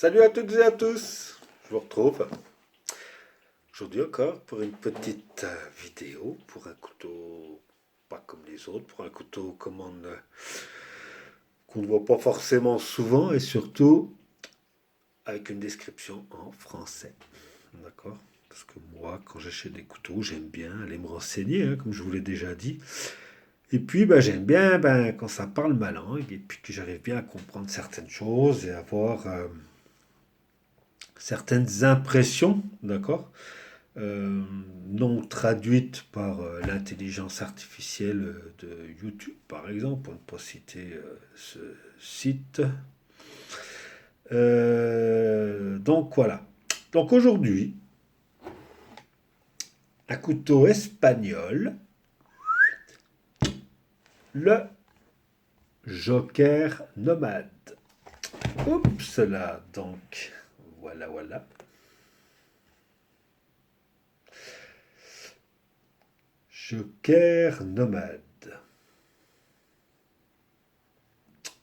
Salut à toutes et à tous, je vous retrouve aujourd'hui encore pour une petite vidéo pour un couteau pas comme les autres, pour un couteau qu'on ne voit pas forcément souvent et surtout avec une description en français. D'accord? Parce que moi, quand j'achète des couteaux, j'aime bien aller me renseigner, hein, comme je vous l'ai déjà dit. Et puis, j'aime bien quand ça parle ma langue et puis que j'arrive bien à comprendre certaines choses et avoir certaines impressions, d'accord, non traduites par l'intelligence artificielle de YouTube, par exemple, pour ne pas citer ce site. Donc voilà. Donc aujourd'hui, un couteau espagnol, le Joker Nomade. Oups là, donc voilà. Joker Nomade.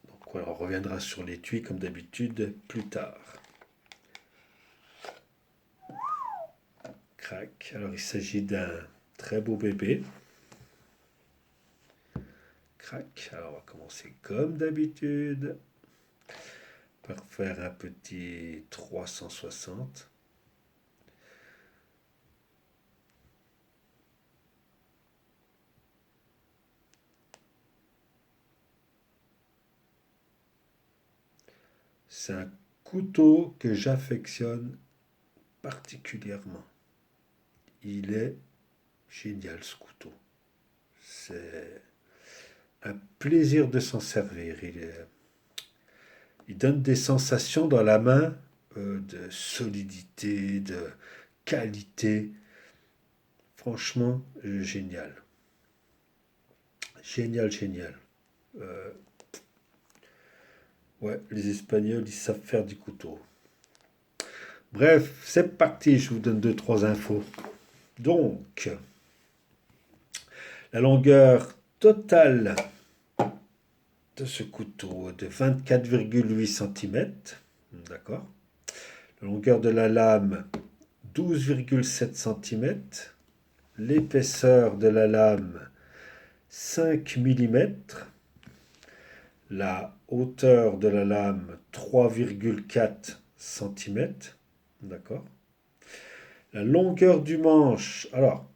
Donc voilà, on reviendra sur l'étui comme d'habitude plus tard. Crac. Alors il s'agit d'un très beau bébé. Crac. Alors on va commencer comme d'habitude par faire un petit 360. C'est un couteau que j'affectionne particulièrement. Il est génial ce couteau. C'est un plaisir de s'en servir. Il donne des sensations dans la main de solidité, de qualité. Franchement, génial. Génial. Euh, ouais, les Espagnols, ils savent faire du couteau. Bref, c'est parti, je vous donne deux, trois infos. Donc, la longueur totale de ce couteau est de 24,8 cm. D'accord. La longueur de la lame, 12,7 cm. L'épaisseur de la lame, 5 mm. La hauteur de la lame, 3,4 cm. D'accord. La longueur du manche, alors,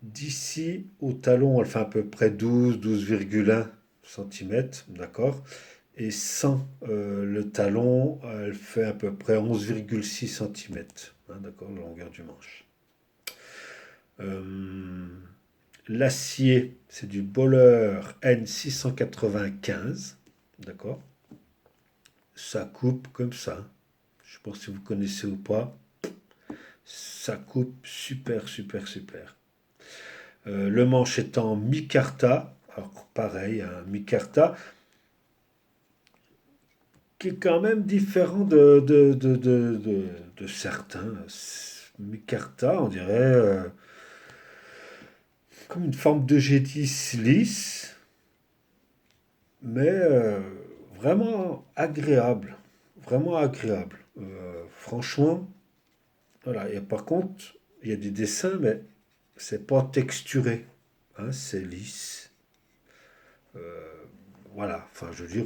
d'ici au talon, elle fait à peu près 12,1 cm. D'accord. Et sans le talon, elle fait à peu près 11,6 cm. D'accord, la longueur du manche. Euh, L'acier, c'est du Böhler N695. D'accord. Ça coupe comme ça. Je ne sais pas si vous connaissez ou pas. Ça coupe super. Le manche est en micarta. Alors pareil, un micarta qui est quand même différent de certains. Micarta, on dirait comme une forme de G10 lisse, mais vraiment agréable. Vraiment agréable. Franchement, voilà. Et par contre, il y a des dessins, mais c'est pas texturé. Hein, c'est lisse. Voilà. Enfin, je veux dire,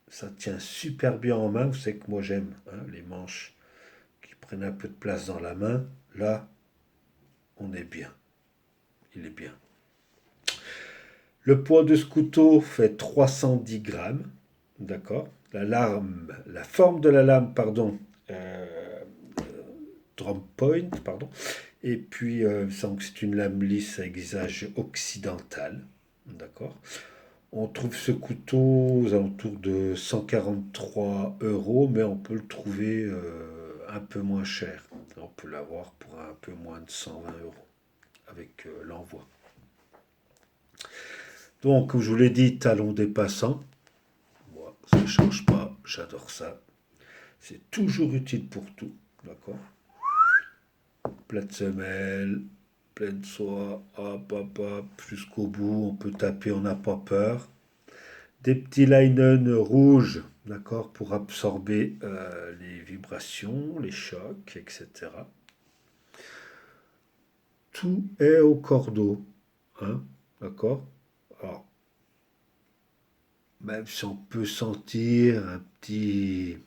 ça tient super bien en main. Vous savez que moi j'aime les manches qui prennent un peu de place dans la main. Là, on est bien. Il est bien. Le poids de ce couteau fait 310 grammes. D'accord. La forme de la lame, pardon, drum point, pardon. Et puis, il semble que c'est une lame lisse à aiguisage occidental. D'accord. On trouve ce couteau aux alentours de 143 euros, mais on peut le trouver un peu moins cher. On peut l'avoir pour un peu moins de 120 euros avec l'envoi. Donc, comme je vous l'ai dit, talon dépassant. Moi, ça ne change pas, j'adore ça. C'est toujours utile pour tout, d'accord. Pleine semelle, pleine soie, hop, jusqu'au bout, on peut taper, on n'a pas peur. Des petits linen rouges, d'accord, pour absorber les vibrations, les chocs, etc. Tout est au cordeau, hein, d'accord? Alors, même si on peut sentir un petit...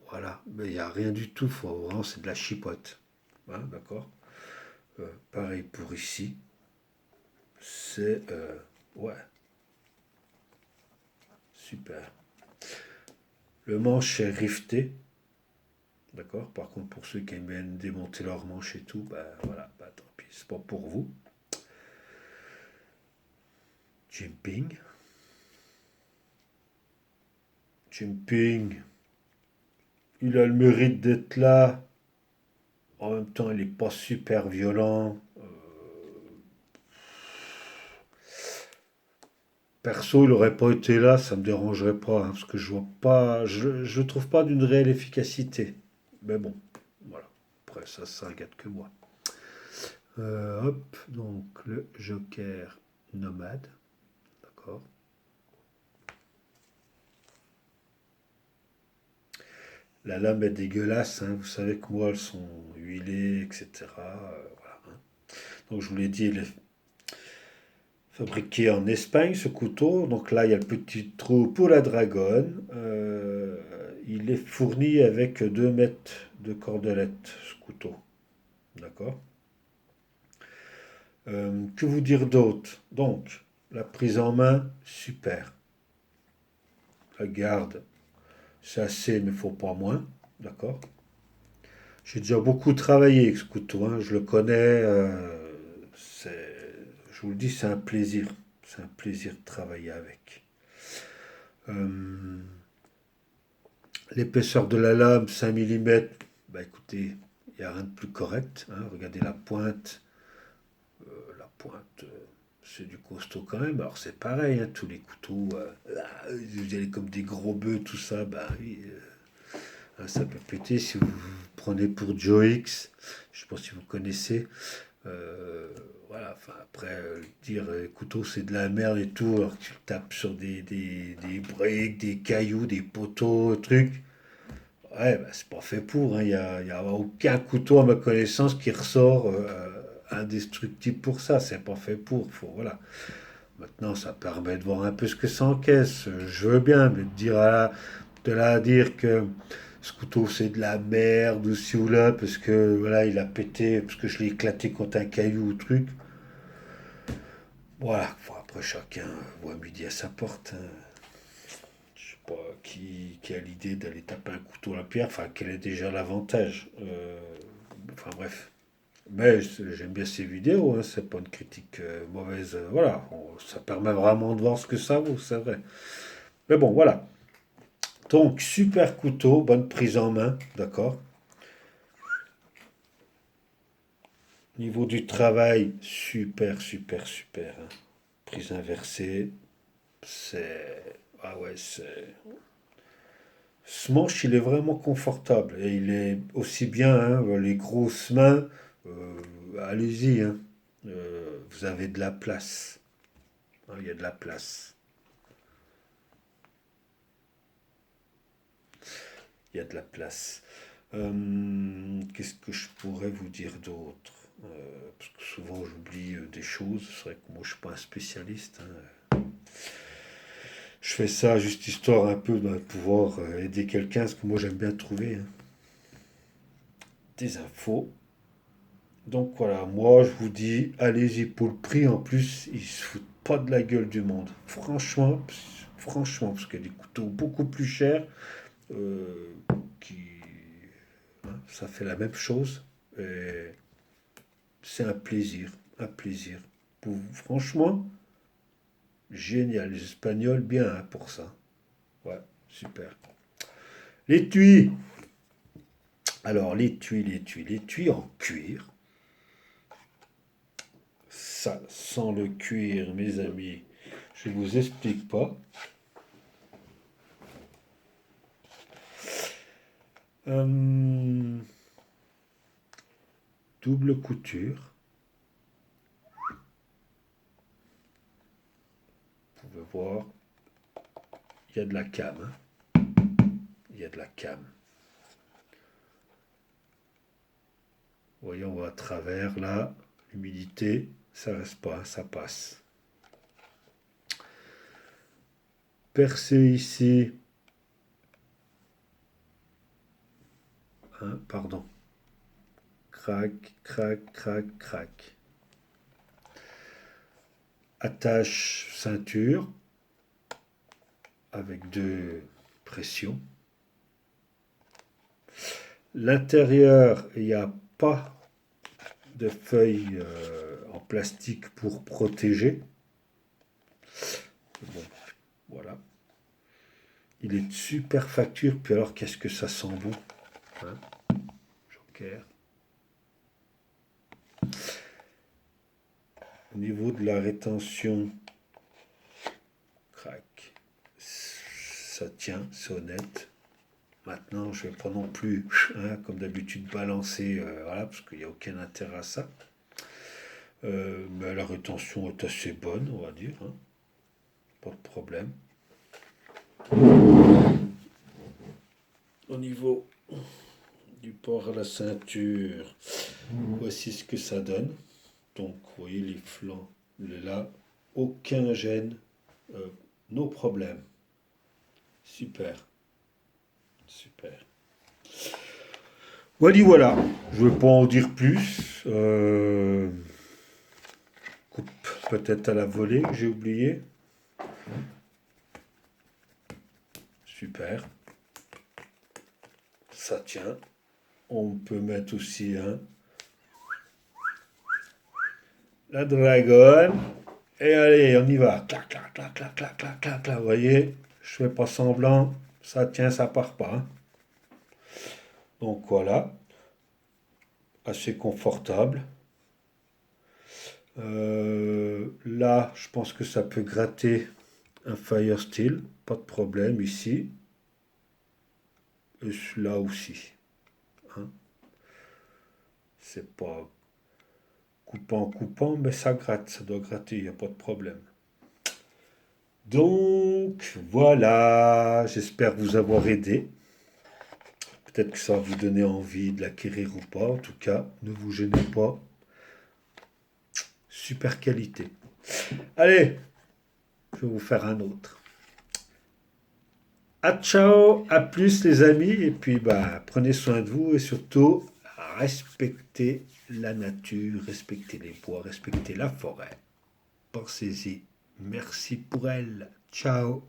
voilà, mais il n'y a rien du tout, vraiment, c'est de la chipote, hein, d'accord? Pareil pour ici, c'est... ouais, super. Le manche est rifté, d'accord? Par contre, pour ceux qui aiment bien démonter leur manche et tout, bah voilà, bah tant pis, c'est pas pour vous. Jumping. Jumping, il a le mérite d'être là. En même temps, il n'est pas super violent. Perso, il n'aurait pas été là, ça me dérangerait pas, hein, parce que je vois pas, je trouve pas d'une réelle efficacité. Mais bon, voilà. Après, ça regarde que moi. Hop, donc le Joker nomade, d'accord. La lame est dégueulasse, hein, vous savez que moi, elles sont huilées, etc. Voilà, hein. Donc je vous l'ai dit, elle est fabriqué en Espagne, ce couteau. Donc là, il y a le petit trou pour la dragonne. Il est fourni avec 2 mètres de cordelette, ce couteau. D'accord. Que vous dire d'autre? Donc, la prise en main, super. La garde, c'est assez, mais il faut pas moins. D'accord. J'ai déjà beaucoup travaillé avec ce couteau, hein. Je le connais. Je vous le dis, c'est un plaisir. C'est un plaisir de travailler avec. Euh, L'épaisseur de la lame, 5 millimètres. Bah écoutez, il n'y a rien de plus correct, hein. Regardez la pointe. La pointe, c'est du costaud quand même. Alors c'est pareil, hein, tous les couteaux, vous allez comme des gros bœufs, tout ça, bah oui, hein, ça peut péter si vous prenez pour Joe X. Je ne sais pas si vous connaissez. Euh, voilà, enfin après, dire couteau c'est de la merde et tout, alors que tu tapes sur des briques, des cailloux, des poteaux, trucs. Ouais, bah, c'est pas fait pour, hein. Y a aucun couteau à ma connaissance qui ressort indestructible pour ça. C'est pas fait pour. Voilà. Maintenant, ça permet de voir un peu ce que ça encaisse. Je veux bien, mais de là à dire que ce couteau c'est de la merde ou ci ou là parce que voilà, il a pété, parce que je l'ai éclaté contre un caillou ou truc. Voilà. Bon, après, chacun voit midi à sa porte, hein. Je sais pas qui a l'idée d'aller taper un couteau à la pierre, enfin, quel est déjà l'avantage. Enfin, bref. Mais j'aime bien ces vidéos, hein, c'est pas une critique mauvaise. Voilà, ça permet vraiment de voir ce que ça vaut, c'est vrai. Mais bon, voilà. Donc, super couteau, bonne prise en main, d'accord. Niveau du travail, super, super, super, hein. Prise inversée, c'est... Ah ouais, c'est... Ce manche, il est vraiment confortable. Et il est aussi bien, hein, les grosses mains, allez-y, hein. Vous avez de la place, hein, il y a de la place. Il y a de la place. Qu'est-ce que je pourrais vous dire d'autre? Parce que souvent j'oublie des choses. C'est vrai que moi je suis pas un spécialiste, hein. Je fais ça juste histoire un peu de pouvoir aider quelqu'un, parce que moi j'aime bien trouver, hein, des infos. Donc voilà, moi je vous dis, allez-y pour le prix. En plus, ils se foutent pas de la gueule du monde. Franchement, franchement, parce qu'il y a des couteaux beaucoup plus chers euh, qui, hein, ça fait la même chose. Et c'est un plaisir, un plaisir. Franchement, génial. Les Espagnols, bien hein, pour ça. Ouais, super. L'étui. Alors, l'étui en cuir. Ça, sans le cuir, mes amis, je vous explique pas. Euh, Double couture. Vous pouvez voir, il y a de la came, hein. il y a de la cam. Voyons, on va à travers là, l'humidité, ça reste pas, ça passe. Percer ici. Hein, pardon. Crac, crac, crac, crac. Attache ceinture avec 2 pressions. L'intérieur, il n'y a pas de feuilles en plastique pour protéger. Bon, voilà. Il est de super facture, puis alors qu'est-ce que ça sent bon, hein, Joker. Au niveau de la rétention, crac, ça tient, c'est honnête. Maintenant, je ne vais pas non plus, hein, comme d'habitude, balancer, voilà, parce qu'il n'y a aucun intérêt à ça. Mais la rétention est assez bonne, on va dire, hein. Pas de problème. Au niveau du port à la ceinture, voici ce que ça donne. Donc, vous voyez les flancs, là, aucun gêne, no problème. Super. Super. Voilà. Je ne veux pas en dire plus. Coupe peut-être à la volée, j'ai oublié. Super. Ça tient. On peut mettre aussi la dragonne. Et allez, on y va. Clac, clac, clac, clac, clac, clac, clac, clac. Vous voyez, je fais pas semblant. Ça tient, ça part pas, hein. Donc voilà. Assez confortable. Là, je pense que ça peut gratter un Fire Steel. Pas de problème ici. Et là aussi. Hein. C'est pas coupant, mais ça gratte. Ça doit gratter, il n'y a pas de problème. Donc, voilà. J'espère vous avoir aidé. Peut-être que ça va vous donner envie de l'acquérir ou pas. En tout cas, ne vous gênez pas. Super qualité. Allez, je vais vous faire un autre. À ciao, à plus les amis. Et puis, prenez soin de vous et surtout, respectez la nature, respectez les bois, respectez la forêt. Pensez-y. Merci pour elle. Ciao.